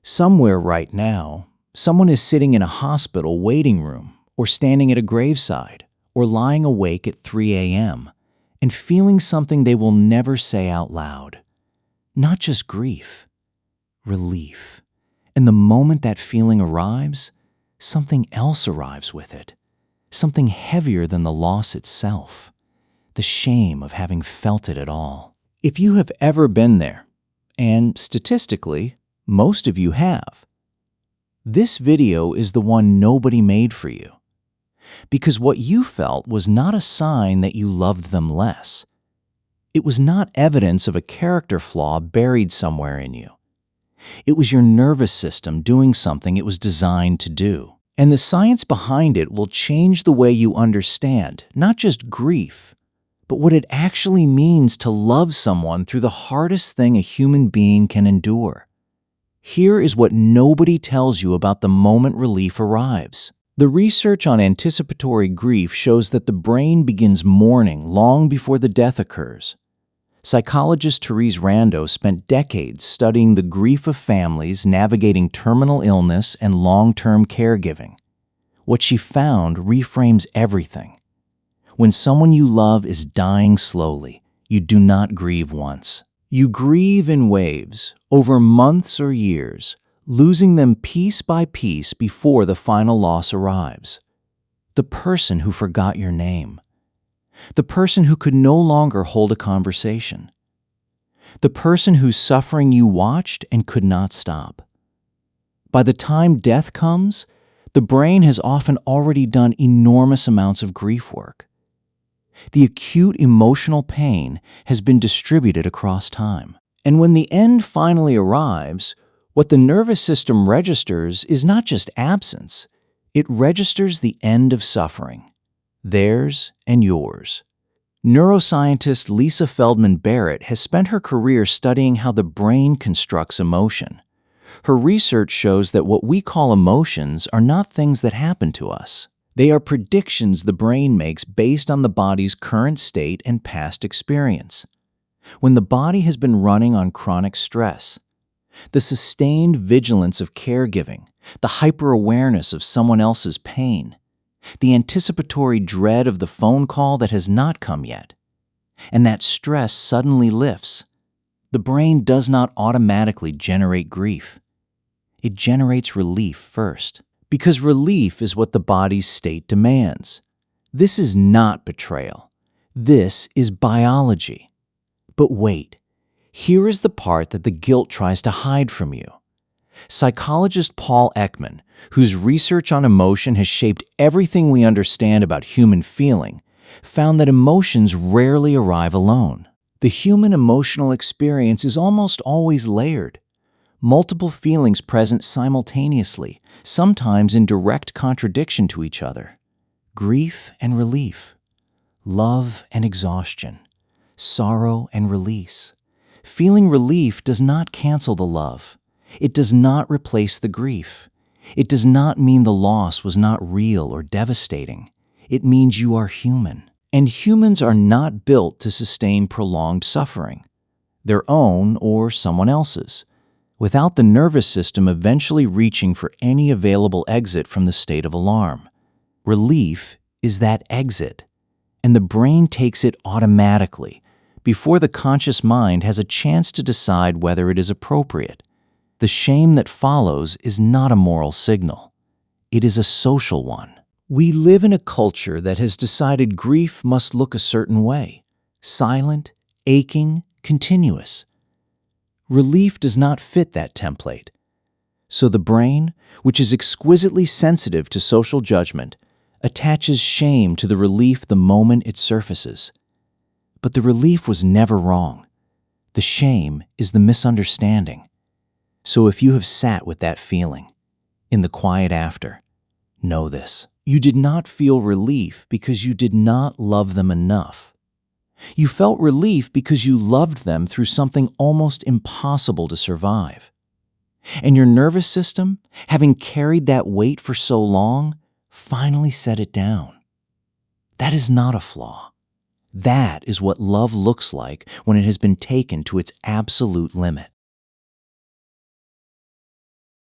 Somewhere right now, someone is sitting in a hospital waiting room, or standing at a graveside, or lying awake at 3 a.m., and feeling something they will never say out loud. Not just grief, relief. And the moment that feeling arrives, something else arrives with it. Something heavier than the loss itself. The shame of having felt it at all. If you have ever been there, and statistically, most of you have, this video is the one nobody made for you. Because what you felt was not a sign that you loved them less. It was not evidence of a character flaw buried somewhere in you. It was your nervous system doing something it was designed to do. And the science behind it will change the way you understand, not just grief, but what it actually means to love someone through the hardest thing a human being can endure. Here is what nobody tells you about the moment relief arrives. The research on anticipatory grief shows that the brain begins mourning long before the death occurs. Psychologist Therese Rando spent decades studying the grief of families navigating terminal illness and long-term caregiving. What she found reframes everything. When someone you love is dying slowly, you do not grieve once. You grieve in waves, over months or years, losing them piece by piece before the final loss arrives. The person who forgot your name. The person who could no longer hold a conversation. The person whose suffering you watched and could not stop. By the time death comes, the brain has often already done enormous amounts of grief work. The acute emotional pain has been distributed across time. And when the end finally arrives, what the nervous system registers is not just absence, it registers the end of suffering. Theirs and yours. Neuroscientist Lisa Feldman Barrett has spent her career studying how the brain constructs emotion. Her research shows that what we call emotions are not things that happen to us. They are predictions the brain makes based on the body's current state and past experience. When the body has been running on chronic stress, the sustained vigilance of caregiving, the hyper-awareness of someone else's pain, the anticipatory dread of the phone call that has not come yet, and that stress suddenly lifts, the brain does not automatically generate grief. It generates relief first, because relief is what the body's state demands. This is not betrayal. This is biology. But wait, here is the part that the guilt tries to hide from you. Psychologist Paul Ekman, whose research on emotion has shaped everything we understand about human feeling, found that emotions rarely arrive alone. The human emotional experience is almost always layered. Multiple feelings present simultaneously, sometimes in direct contradiction to each other. Grief and relief. Love and exhaustion. Sorrow and release. Feeling relief does not cancel the love. It does not replace the grief. It does not mean the loss was not real or devastating. It means you are human. And humans are not built to sustain prolonged suffering, their own or someone else's, without the nervous system eventually reaching for any available exit from the state of alarm. Relief is that exit, and the brain takes it automatically before the conscious mind has a chance to decide whether it is appropriate. The shame that follows is not a moral signal. It is a social one. We live in a culture that has decided grief must look a certain way: silent, aching, continuous. Relief does not fit that template. So the brain, which is exquisitely sensitive to social judgment, attaches shame to the relief the moment it surfaces. But the relief was never wrong. The shame is the misunderstanding. So if you have sat with that feeling, in the quiet after, know this. You did not feel relief because you did not love them enough. You felt relief because you loved them through something almost impossible to survive. And your nervous system, having carried that weight for so long, finally set it down. That is not a flaw. That is what love looks like when it has been taken to its absolute limit.